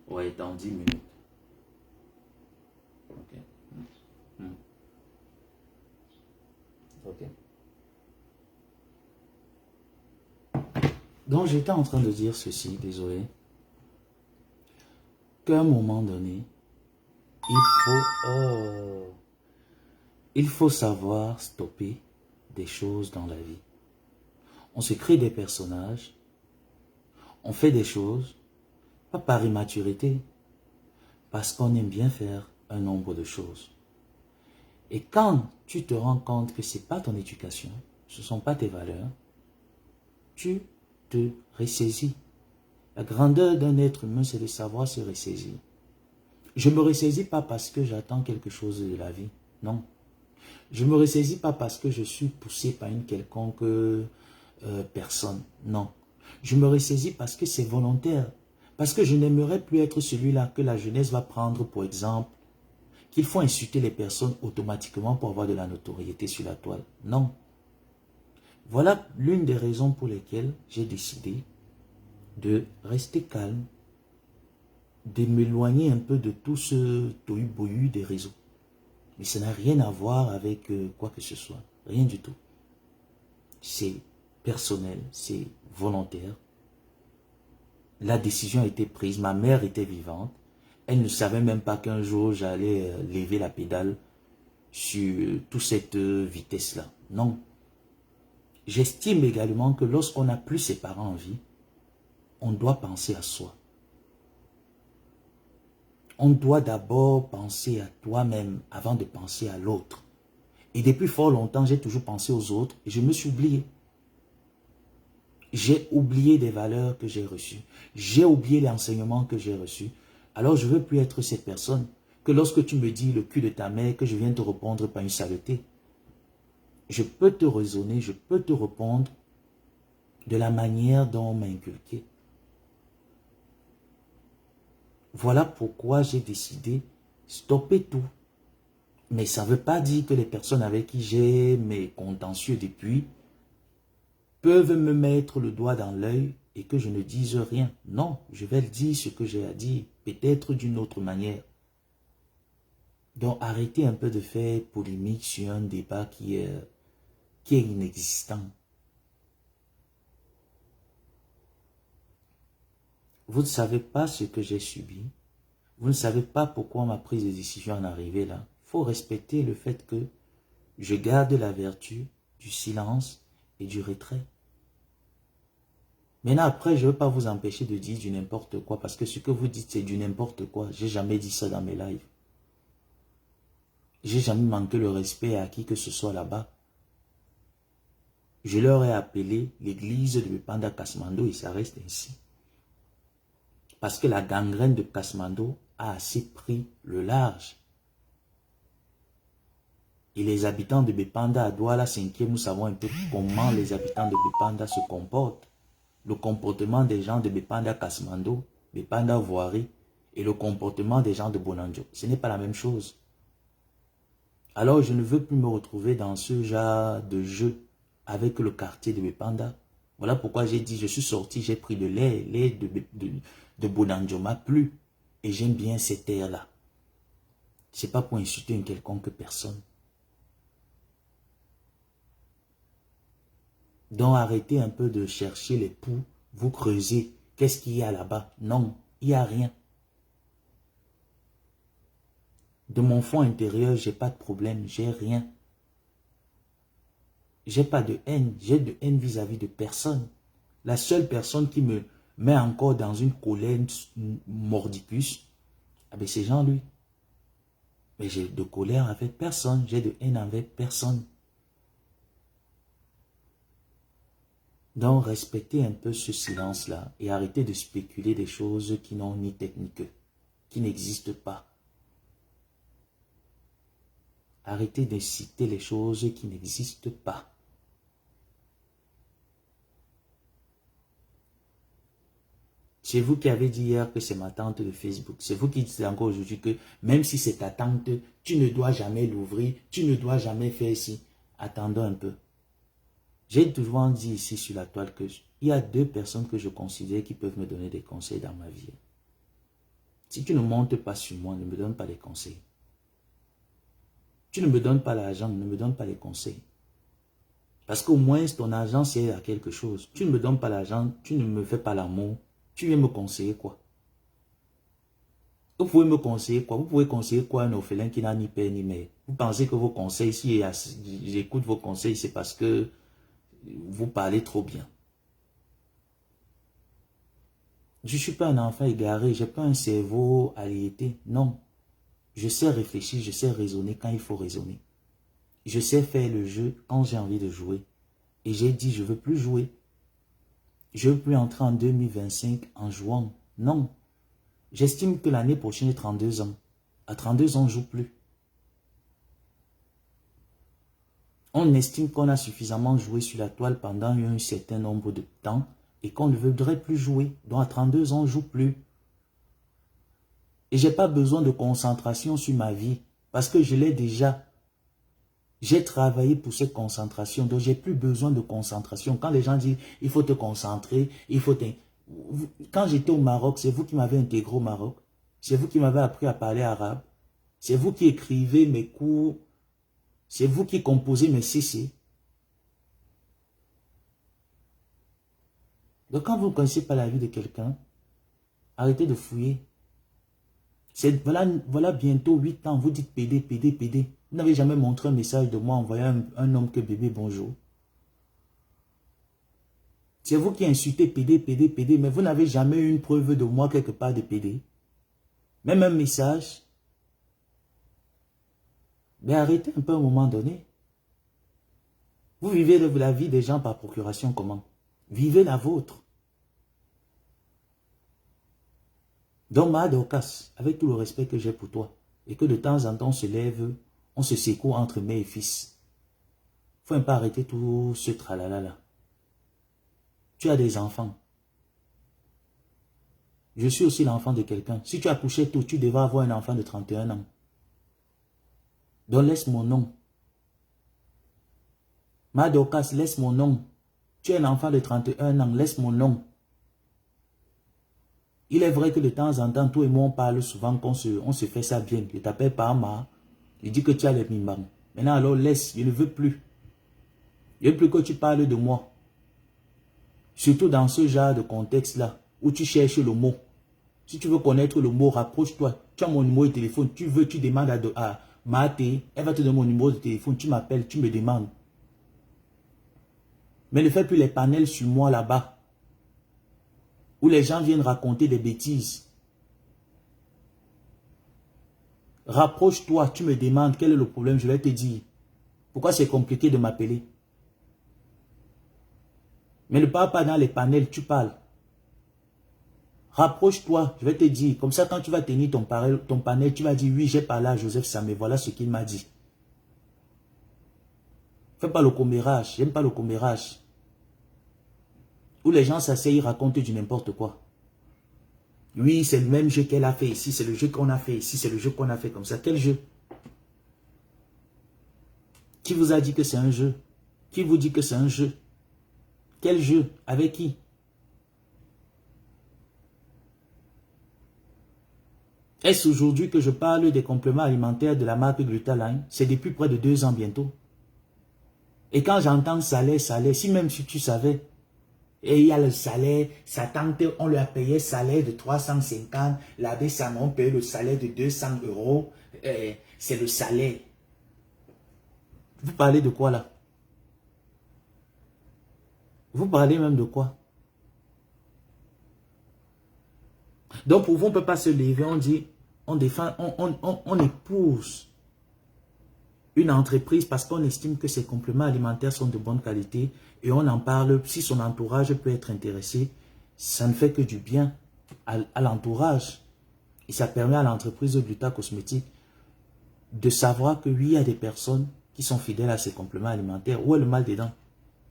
Speaker 1: Ouais, dans 10 minutes. Ok. Hmm. Ok. Donc j'étais en train de dire ceci, désolé, qu'à un moment donné, oh, il faut savoir stopper des choses dans la vie. On se crée des personnages, on fait des choses, pas par immaturité, parce qu'on aime bien faire un nombre de choses. Et quand tu te rends compte que ce n'est pas ton éducation, ce ne sont pas tes valeurs, tu te ressaisis. La grandeur d'un être humain, c'est de savoir se ressaisir. Je ne me ressaisis pas parce que j'attends quelque chose de la vie. Non. Je ne me ressaisis pas parce que je suis poussé par une quelconque personne. Non. Je me ressaisis parce que c'est volontaire. Parce que je n'aimerais plus être celui-là que la jeunesse va prendre pour exemple, qu'il faut insulter les personnes automatiquement pour avoir de la notoriété sur la toile. Non. Voilà l'une des raisons pour lesquelles j'ai décidé de rester calme, de m'éloigner un peu de tout ce tohu-bohu des réseaux. Mais ça n'a rien à voir avec quoi que ce soit. Rien du tout. C'est personnel, c'est volontaire. La décision a été prise. Ma mère était vivante. Elle ne savait même pas qu'un jour j'allais lever la pédale sur toute cette vitesse-là. Non. J'estime également que lorsqu'on n'a plus ses parents en vie, on doit penser à soi. On doit d'abord penser à toi-même avant de penser à l'autre. Et depuis fort longtemps, j'ai toujours pensé aux autres et je me suis oublié. J'ai oublié des valeurs que j'ai reçues. J'ai oublié l'enseignement que j'ai reçu. Alors je ne veux plus être cette personne que lorsque tu me dis le cul de ta mère, que je viens te répondre par une saleté. Je peux te raisonner, je peux te répondre de la manière dont on m'a inculqué. Voilà pourquoi j'ai décidé stopper tout. Mais ça ne veut pas dire que les personnes avec qui j'ai mes contentieux depuis peuvent me mettre le doigt dans l'œil et que je ne dise rien. Non, je vais le dire ce que j'ai à dire, peut-être d'une autre manière. Donc arrêtez un peu de faire polémique sur un débat qui est inexistant. Vous ne savez pas ce que j'ai subi. Vous ne savez pas pourquoi ma prise de décision en est arrivée là. Il faut respecter le fait que je garde la vertu du silence et du retrait. Maintenant, après, je ne veux pas vous empêcher de dire du n'importe quoi, parce que ce que vous dites, c'est du n'importe quoi. J'ai jamais dit ça dans mes lives. J'ai jamais manqué le respect à qui que ce soit là-bas. Je leur ai appelé l'église de Bepanda Kasmando et ça reste ainsi. Parce que la gangrène de Kasmando a assez pris le large. Et les habitants de Bepanda à Douala 5e, nous savons un peu comment les habitants de Bepanda se comportent. Le comportement des gens de Bepanda Kasmando, Bepanda Voirie et le comportement des gens de Bonanjo. Ce n'est pas la même chose. Alors je ne veux plus me retrouver dans ce genre de jeu avec le quartier de Bepanda. Voilà pourquoi j'ai dit, je suis sorti, j'ai pris de l'air, l'air de Bonanjo m'a plu. Et j'aime bien cette air-là. Ce n'est pas pour insulter une quelconque personne. Donc arrêtez un peu de chercher les poux, vous creusez. qu'est-ce qu'il y a là-bas? Non, il n'y a rien. De mon fond intérieur, j'ai pas de problème, j'ai rien. J'ai pas de haine, j'ai de haine vis-à-vis de personne. La seule personne qui me met encore dans une colère mordicus, c'est Jean-Louis. Mais j'ai de colère avec personne, j'ai de haine avec personne. Donc, respectez un peu ce silence-là et arrêtez de spéculer des choses qui n'ont ni tête ni queue, qui n'existent pas. Arrêtez de citer les choses qui n'existent pas. C'est vous qui avez dit hier que c'est ma tante de Facebook. C'est vous qui dites encore aujourd'hui que même si c'est ta tante, tu ne dois jamais l'ouvrir, tu ne dois jamais faire ci. Attendons un peu. J'ai toujours dit ici sur la toile que il y a 2 personnes que je considère qui peuvent me donner des conseils dans ma vie. Si tu ne montes pas sur moi, ne me donne pas des conseils. Tu ne me donnes pas l'argent, ne me donne pas les conseils. Parce qu'au moins ton argent sert à quelque chose. Tu ne me donnes pas l'argent, tu ne me fais pas l'amour. Tu viens me conseiller quoi? Vous pouvez me conseiller quoi? Vous pouvez conseiller quoi à un orphelin qui n'a ni père ni mère? Vous pensez que vos conseils, si j'écoute vos conseils, c'est parce que vous parlez trop bien. Je ne suis pas un enfant égaré, je n'ai pas un cerveau aliété. Non. Je sais réfléchir, je sais raisonner quand il faut raisonner. Je sais faire le jeu quand j'ai envie de jouer. Et j'ai dit, je ne veux plus jouer. Je ne veux plus entrer en 2025 en jouant. Non. J'estime que l'année prochaine, j'ai 32 ans. À 32 ans, je ne joue plus. On estime qu'on a suffisamment joué sur la toile pendant un certain nombre de temps et qu'on ne voudrait plus jouer. Donc à 32 ans, on ne joue plus. Et je n'ai pas besoin de concentration sur ma vie parce que je l'ai déjà. J'ai travaillé pour cette concentration, donc j'ai plus besoin de concentration. Quand les gens disent, il faut te concentrer, il faut te... Quand j'étais au Maroc, c'est vous qui m'avez intégré au Maroc. C'est vous qui m'avez appris à parler arabe. C'est vous qui écrivez mes cours. C'est vous qui composez mes CC. Donc quand vous ne connaissez pas la vie de quelqu'un, arrêtez de fouiller. Voilà bientôt 8 ans, vous dites PD, PD, PD. Vous n'avez jamais montré un message de moi envoyant un homme que bébé bonjour. C'est vous qui insultez PD, PD, PD, mais vous n'avez jamais eu une preuve de moi quelque part de PD. Même un message. Mais arrêtez un peu à un moment donné. Vous vivez la vie des gens par procuration comment? Vivez la vôtre. Donc, ma Dorcas, avec tout le respect que j'ai pour toi, et que de temps en temps on se lève, on se secoue entre mère et fils. Faut un peu arrêter tout ce tralala là. Tu as des enfants. Je suis aussi l'enfant de quelqu'un. Si tu as couché tôt, tu devras avoir un enfant de 31 ans. Donc laisse mon nom. Ma Dorcas, laisse mon nom. Tu es un enfant de 31 ans, laisse mon nom. Il est vrai que de temps en temps, toi et moi, on parle souvent qu'on on se fait ça bien. Je t'appelle par ma. Je dis que tu as les mimans. Maintenant, alors laisse, je ne veux plus. Je ne veux plus que tu parles de moi. Surtout dans ce genre de contexte-là, où tu cherches le mot. Si tu veux connaître le mot, rapproche-toi. Tu as mon numéro de téléphone, tu demandes à Maté, elle va te donner mon numéro de téléphone, tu m'appelles, tu me demandes. Mais ne fais plus les panels sur moi là-bas, où les gens viennent raconter des bêtises. Rapproche-toi, tu me demandes quel est le problème, je vais te dire. Pourquoi c'est compliqué de m'appeler? Mais ne parle pas dans les panels, tu parles. Rapproche-toi, je vais te dire. Comme ça, quand tu vas tenir ton panel, tu vas dire, oui, j'ai parlé à Joseph Samé, voilà ce qu'il m'a dit. Fais pas le commérage, j'aime pas le commérage. Où les gens s'asseyent, racontent du n'importe quoi. Oui, c'est le même jeu qu'elle a fait ici, c'est le jeu qu'on a fait ici, c'est le jeu qu'on a fait comme ça. Quel jeu? Qui vous a dit que c'est un jeu? Qui vous dit que c'est un jeu? Quel jeu? Avec qui? Est-ce aujourd'hui que je parle des compléments alimentaires de la marque Glutaline? C'est depuis près de 2 ans bientôt. Et quand j'entends salaire, si même si tu savais, Et il y a le salaire, sa tante, on lui a payé le salaire de 350, l'abbé Samon paye le salaire de 200 euros. C'est le salaire. Vous parlez de quoi là? Vous parlez même de quoi? Donc pour vous, on ne peut pas se lever, on dit, on défend, on épouse une entreprise parce qu'on estime que ses compléments alimentaires sont de bonne qualité et on en parle, si son entourage peut être intéressé, ça ne fait que du bien à l'entourage. Et ça permet à l'entreprise de Gluta Cosmétique de savoir que oui, il y a des personnes qui sont fidèles à ces compléments alimentaires. Où est le mal dedans?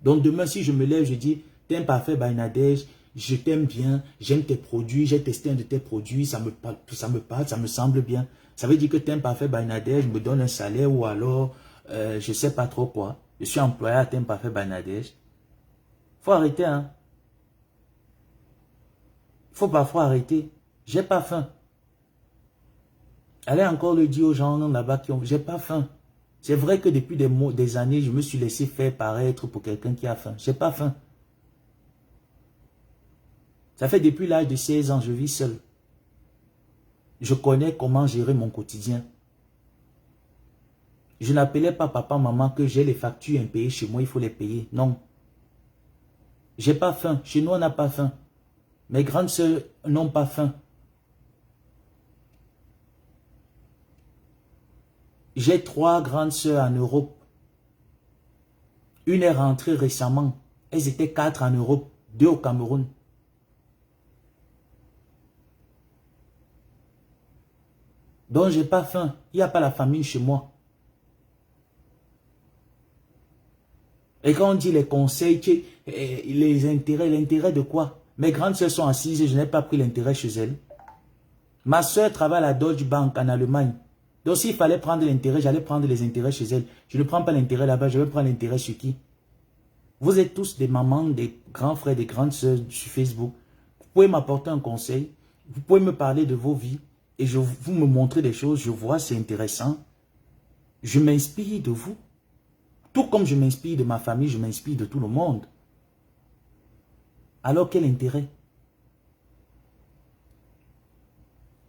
Speaker 1: Donc demain, si je me lève, je dis, t'aimes parfait by Nadège, je t'aime bien, j'aime tes produits, j'ai testé un de tes produits, ça me parle, ça me semble bien. Ça veut dire que t'aimes parfait by Nadège me donne un salaire ou alors, je sais pas trop quoi. Je suis employé à t'aimes parfait by Nadège. Faut arrêter, hein. Faut parfois arrêter. J'ai pas faim. Allez encore le dire aux gens là-bas qui ont... J'ai pas faim. C'est vrai que depuis des années, je me suis laissé faire paraître pour quelqu'un qui a faim. J'ai pas faim. Ça fait depuis l'âge de 16 ans, je vis seul. Je connais comment gérer mon quotidien. Je n'appelais pas papa, maman que j'ai les factures impayées chez moi, il faut les payer. Non. J'ai pas faim. Chez nous, on n'a pas faim. Mes grandes sœurs n'ont pas faim. J'ai 3 grandes sœurs en Europe. Une est rentrée récemment. Elles étaient 4 en Europe, 2 au Cameroun. Donc, j'ai pas faim. Il n'y a pas la famine chez moi. Et quand on dit les conseils, les intérêts, l'intérêt de quoi? Mes grandes sœurs sont assises et je n'ai pas pris l'intérêt chez elles. Ma sœur travaille à la Deutsche Bank en Allemagne. Donc s'il fallait prendre l'intérêt, j'allais prendre les intérêts chez elle. Je ne prends pas l'intérêt là-bas, je vais prendre l'intérêt sur qui? Vous êtes tous des mamans, des grands frères, des grandes sœurs sur Facebook. Vous pouvez m'apporter un conseil. Vous pouvez me parler de vos vies. Et vous me montrez des choses, je vois, c'est intéressant. Je m'inspire de vous. Tout comme je m'inspire de ma famille, je m'inspire de tout le monde. Alors quel intérêt?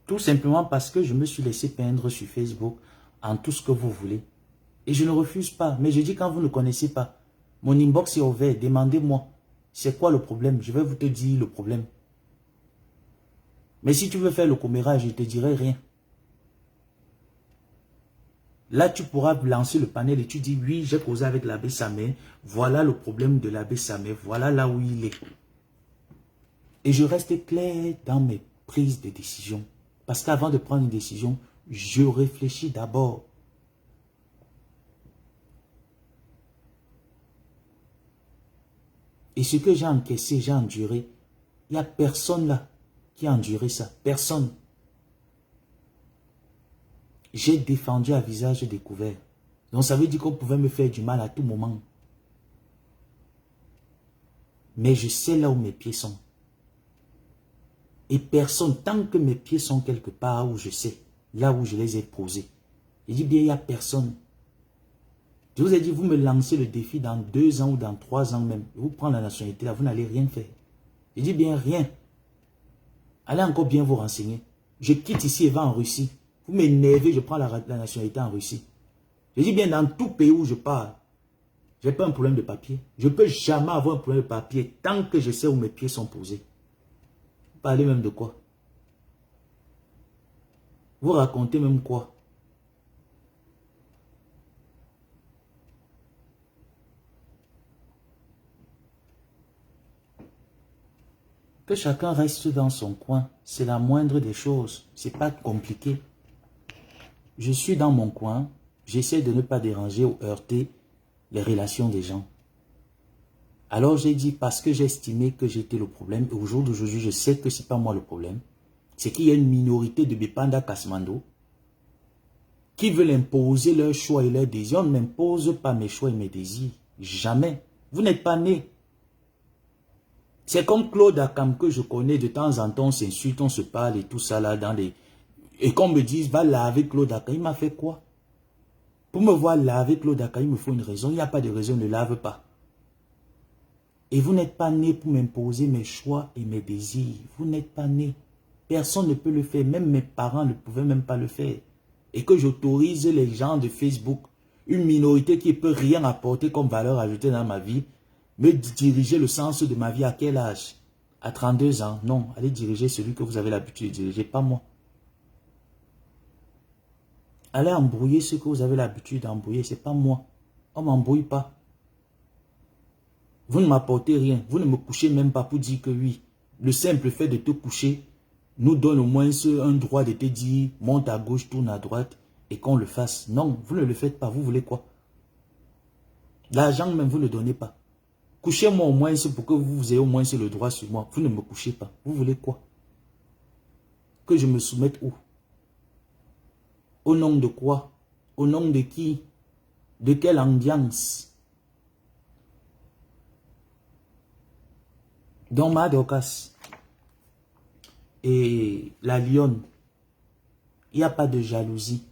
Speaker 1: Tout simplement parce que je me suis laissé peindre sur Facebook en tout ce que vous voulez. Et je ne refuse pas. Mais je dis quand vous ne connaissez pas, mon inbox est ouvert, demandez-moi. C'est quoi le problème? Je vais vous te dire le problème. Mais si tu veux faire le commérage, je ne te dirai rien. Là, tu pourras lancer le panel et tu dis, oui, j'ai causé avec l'abbé Samé. Voilà le problème de l'abbé Samé. Voilà là où il est. Et je reste clair dans mes prises de décision. Parce qu'avant de prendre une décision, je réfléchis d'abord. Et ce que j'ai encaissé, j'ai enduré. Il n'y a personne là qui a enduré ça. Personne. J'ai défendu à visage découvert. Donc ça veut dire qu'on pouvait me faire du mal à tout moment. Mais je sais là où mes pieds sont. Et personne, tant que mes pieds sont quelque part où je sais, là où je les ai posés. Je dis bien, il n'y a personne. Je vous ai dit, vous me lancez le défi dans 2 ans ou dans 3 ans même. Vous prenez la nationalité là, vous n'allez rien faire. Je dis bien, rien. Allez encore bien vous renseigner. Je quitte ici et vais en Russie. Vous m'énervez, je prends la nationalité en Russie. Je dis bien, dans tout pays où je pars, je n'ai pas un problème de papier. Je ne peux jamais avoir un problème de papier tant que je sais où mes pieds sont posés. Vous parlez même de quoi? Vous racontez même quoi? Que chacun reste dans son coin, c'est la moindre des choses. C'est pas compliqué. Je suis dans mon coin, j'essaie de ne pas déranger ou heurter les relations des gens. Alors j'ai dit, parce que j'ai estimé que j'étais le problème, et au jour d'aujourd'hui, je sais que ce n'est pas moi le problème, c'est qu'il y a une minorité de Bepanda Kasmando qui veulent imposer leurs choix et leurs désirs. On ne m'impose pas mes choix et mes désirs. Jamais. Vous n'êtes pas né. C'est comme Claude Akam que je connais, de temps en temps, on s'insulte, on se parle et tout ça là dans les... Et qu'on me dise, va laver Claude Akam, il m'a fait quoi? Pour me voir laver Claude Akam, il me faut une raison. Il n'y a pas de raison, ne lave pas. Et vous n'êtes pas né pour m'imposer mes choix et mes désirs. Vous n'êtes pas né. Personne ne peut le faire. Même mes parents ne pouvaient même pas le faire. Et que j'autorise les gens de Facebook, une minorité qui ne peut rien apporter comme valeur ajoutée dans ma vie, me diriger le sens de ma vie à quel âge? À 32 ans? Non, allez diriger celui que vous avez l'habitude de diriger, pas moi. Allez embrouiller ce que vous avez l'habitude d'embrouiller, c'est pas moi. On ne m'embrouille pas. Vous ne m'apportez rien. Vous ne me couchez même pas pour dire que oui. Le simple fait de te coucher nous donne au moins un droit de te dire monte à gauche, tourne à droite et qu'on le fasse. Non, vous ne le faites pas. Vous voulez quoi? L'argent même, vous ne le donnez pas. Couchez-moi au moins pour que vous ayez au moins le droit sur moi. Vous ne me couchez pas. Vous voulez quoi? Que je me soumette où? Au nom de quoi? Au nom de qui? De quelle ambiance? Dans ma Dorcas et la lionne, il n'y a pas de jalousie.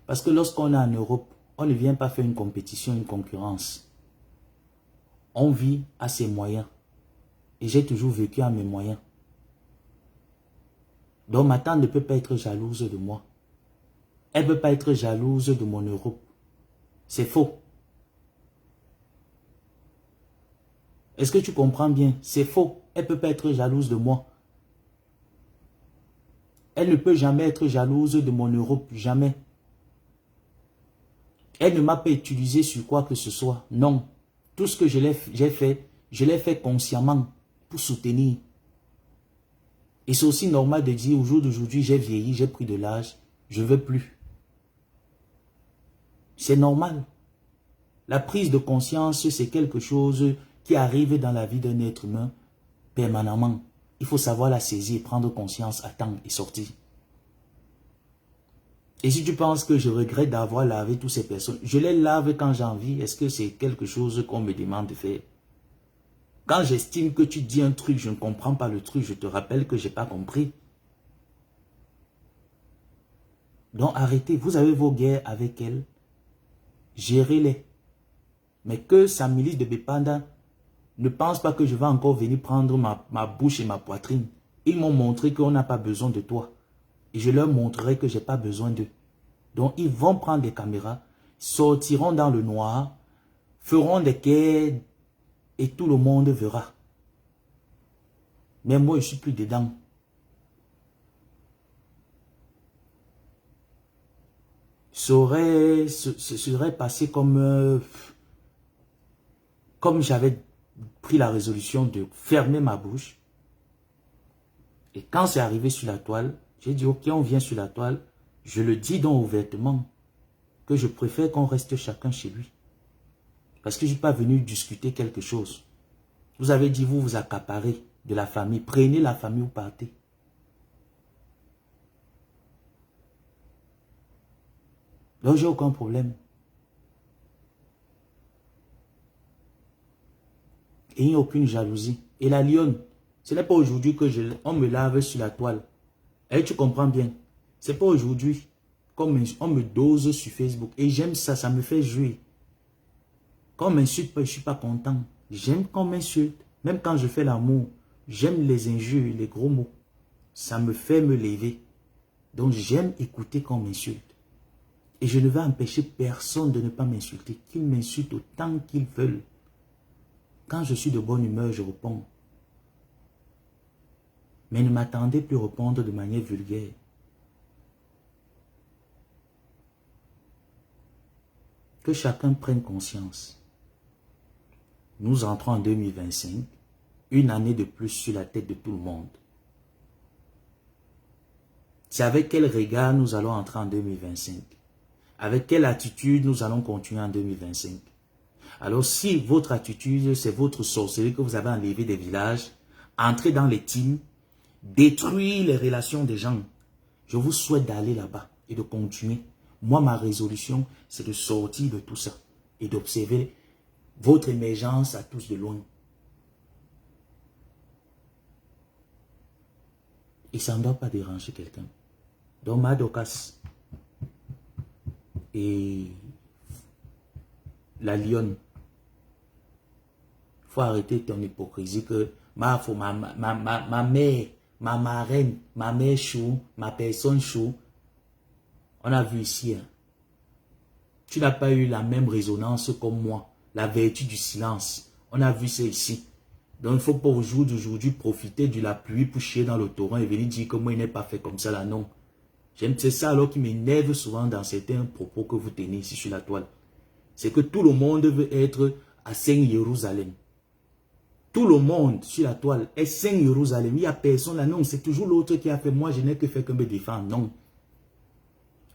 Speaker 1: Parce que lorsqu'on est en Europe, on ne vient pas faire une compétition, une concurrence. On vit à ses moyens. Et j'ai toujours vécu à mes moyens. Donc ma tante ne peut pas être jalouse de moi. Elle ne peut pas être jalouse de mon Europe. C'est faux. Est-ce que tu comprends bien? C'est faux. Elle ne peut pas être jalouse de moi. Elle ne peut jamais être jalouse de mon Europe. Jamais. Elle ne m'a pas utilisé sur quoi que ce soit. Non. Tout ce que j'ai fait, je l'ai fait consciemment pour soutenir. Et c'est aussi normal de dire au jour d'aujourd'hui, j'ai vieilli, j'ai pris de l'âge, je ne veux plus. C'est normal. La prise de conscience, c'est quelque chose qui arrive dans la vie d'un être humain permanemment. Il faut savoir la saisir, prendre conscience à temps et sortir. Et si tu penses que je regrette d'avoir lavé toutes ces personnes, je les lave quand j'ai envie. Est-ce que c'est quelque chose qu'on me demande de faire? Quand j'estime que tu dis un truc, je ne comprends pas le truc, je te rappelle que je n'ai pas compris. Donc arrêtez, vous avez vos guerres avec elles, gérez-les. Mais que sa milice de Bépanda ne pense pas que je vais encore venir prendre ma bouche et ma poitrine. Ils m'ont montré qu'on n'a pas besoin de toi. Et je leur montrerai que je n'ai pas besoin d'eux. Donc ils vont prendre des caméras, sortiront dans le noir, feront des guerres et tout le monde verra. Mais moi, je ne suis plus dedans. Ce serait passé comme j'avais pris la résolution de fermer ma bouche. Et quand c'est arrivé sur la toile, j'ai dit, ok, on vient sur la toile. Je le dis donc ouvertement que je préfère qu'on reste chacun chez lui. Parce que je ne suis pas venu discuter quelque chose. Vous avez dit, vous vous accaparez de la famille. Prenez la famille ou partez. Donc, j'ai aucun problème. Et il n'y a aucune jalousie. Et la lionne, ce n'est pas aujourd'hui que on me lave sur la toile. Et tu comprends bien. Ce n'est pas aujourd'hui qu'on me dose sur Facebook. Et j'aime ça, ça me fait jouer. Quand on m'insulte, je ne suis pas content. J'aime qu'on m'insulte. Même quand je fais l'amour, j'aime les injures, les gros mots. Ça me fait me lever. Donc j'aime écouter qu'on m'insulte. Et je ne vais empêcher personne de ne pas m'insulter. Qu'ils m'insultent autant qu'ils veulent. Quand je suis de bonne humeur, je réponds. Mais ne m'attendez plus à répondre de manière vulgaire. Que chacun prenne conscience. Nous entrons en 2025, une année de plus sur la tête de tout le monde. C'est avec quel regard nous allons entrer en 2025? Avec quelle attitude nous allons continuer en 2025? Alors si votre attitude, c'est votre sorcellerie que vous avez enlevé des villages, entrez dans les teams, détruire les relations des gens, je vous souhaite d'aller là-bas et de continuer. Moi, ma résolution, c'est de sortir de tout ça et d'observer votre émergence à tous de loin. Et ça ne doit pas déranger quelqu'un. Donc, ma Dorcas et la lionne, faut arrêter ton hypocrisie que ma mère, ma marraine, ma mère chou, ma personne chou. On a vu ici, hein. Tu n'as pas eu la même résonance comme moi. La vertu du silence. On a vu ça ici. Donc, il ne faut pas au jour d'aujourd'hui profiter de la pluie pour chier dans le torrent et venir dire que moi, il n'est pas fait comme ça là, non. C'est ça alors qui m'énerve souvent dans certains propos que vous tenez ici sur la toile. C'est que tout le monde veut être à Saint-Jérusalem. Tout le monde sur la toile est Saint-Jérusalem. Il n'y a personne là, non. C'est toujours l'autre qui a fait. Moi, je n'ai que fait que me défendre, non.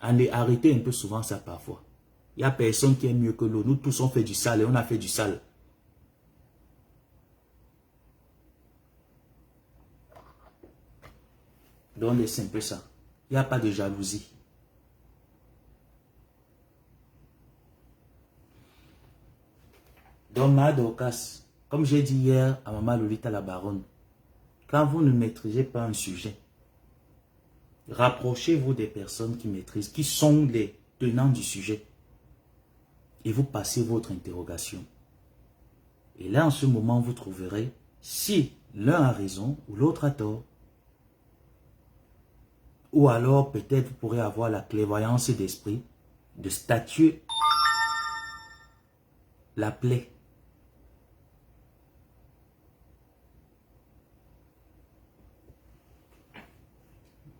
Speaker 1: Arrêtez un peu souvent ça parfois. Il n'y a personne qui est mieux que l'autre. Nous tous on fait du sale et on a fait du sale. Donc laissez un peu ça. Il n'y a pas de jalousie. Donc ma Dorcas, comme j'ai dit hier à Maman Lolita la baronne, quand vous ne maîtrisez pas un sujet, rapprochez-vous des personnes qui maîtrisent, qui sont les tenants du sujet. Et vous passez votre interrogation. Et là, en ce moment, vous trouverez si l'un a raison ou l'autre a tort. Ou alors, peut-être, vous pourrez avoir la clairvoyance d'esprit de statuer la plaie.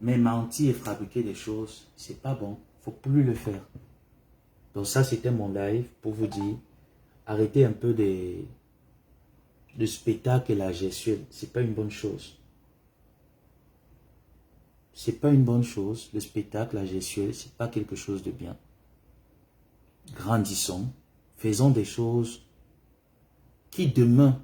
Speaker 1: Mais mentir et fabriquer des choses, c'est pas bon. Il ne faut plus le faire. Donc ça, c'était mon live pour vous dire, arrêtez un peu de spectacle et la gestuelle. C'est pas une bonne chose. C'est pas une bonne chose. Le spectacle, la gestuelle, c'est pas quelque chose de bien. Grandissons. Faisons des choses qui demain,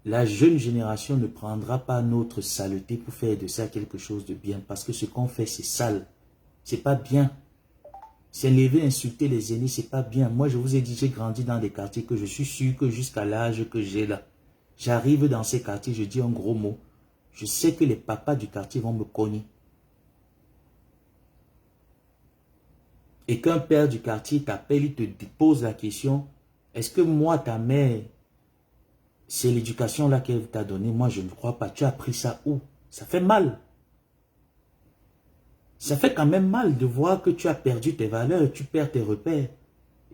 Speaker 1: la jeune génération ne prendra pas notre saleté pour faire de ça quelque chose de bien. Parce que ce qu'on fait, c'est sale. C'est pas bien. S'élever, insulter les aînés, c'est pas bien. Moi, je vous ai dit, j'ai grandi dans des quartiers que je suis sûr que jusqu'à l'âge que j'ai là, j'arrive dans ces quartiers, je dis un gros mot. Je sais que les papas du quartier vont me cogner. Et qu'un père du quartier t'appelle, il te pose la question, est-ce que moi, ta mère, c'est l'éducation là qu'elle t'a donnée? Moi, je ne crois pas. Tu as appris ça où? Ça fait mal. Ça fait quand même mal de voir que tu as perdu tes valeurs, tu perds tes repères.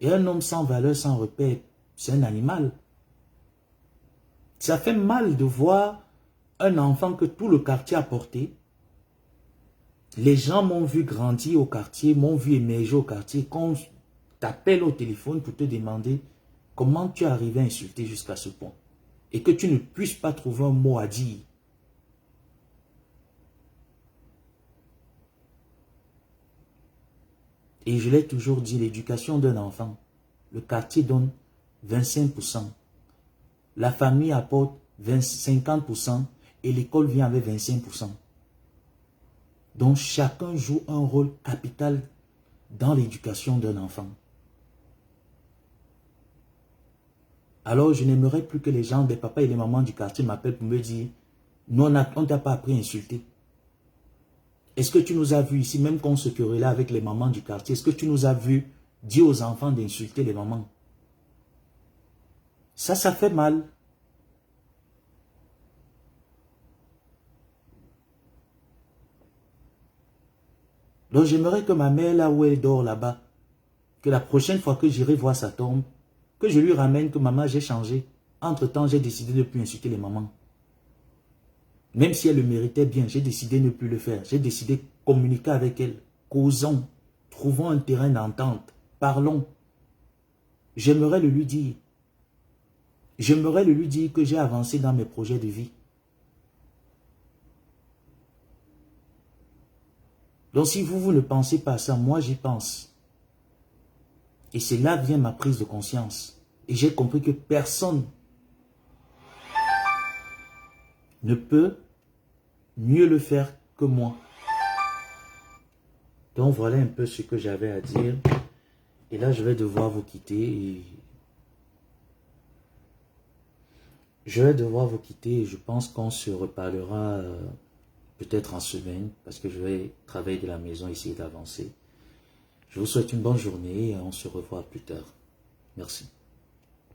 Speaker 1: Et un homme sans valeur, sans repères, c'est un animal. Ça fait mal de voir un enfant que tout le quartier a porté. Les gens m'ont vu grandir au quartier, m'ont vu émerger au quartier. Quand on t'appelle au téléphone pour te demander comment tu es arrivé à insulter jusqu'à ce point. Et que tu ne puisses pas trouver un mot à dire. Et je l'ai toujours dit, l'éducation d'un enfant, le quartier donne 25%. La famille apporte 50% et l'école vient avec 25%. Donc chacun joue un rôle capital dans l'éducation d'un enfant. Alors je n'aimerais plus que les gens, les papas et les mamans du quartier m'appellent pour me dire, nous on ne t'a pas appris à insulter. Est-ce que tu nous as vu ici, même qu'on se querellait avec les mamans du quartier, est-ce que tu nous as vu dire aux enfants d'insulter les mamans? Ça fait mal. Donc j'aimerais que ma mère, là où elle dort là-bas, que la prochaine fois que j'irai voir sa tombe, que je lui ramène que maman, j'ai changé. Entre-temps, j'ai décidé de ne plus insulter les mamans. Même si elle le méritait bien, j'ai décidé de ne plus le faire. J'ai décidé de communiquer avec elle. Causons. Trouvons un terrain d'entente. Parlons. J'aimerais le lui dire. J'aimerais le lui dire que j'ai avancé dans mes projets de vie. Donc si vous ne pensez pas à ça, moi j'y pense. Et c'est là vient ma prise de conscience. Et j'ai compris que personne ne peut mieux le faire que moi. Donc voilà un peu ce que j'avais à dire. Et là je vais devoir vous quitter. Et je pense qu'on se reparlera peut-être en semaine. Parce que je vais travailler de la maison, essayer d'avancer. Je vous souhaite une bonne journée et on se revoit plus tard. Merci.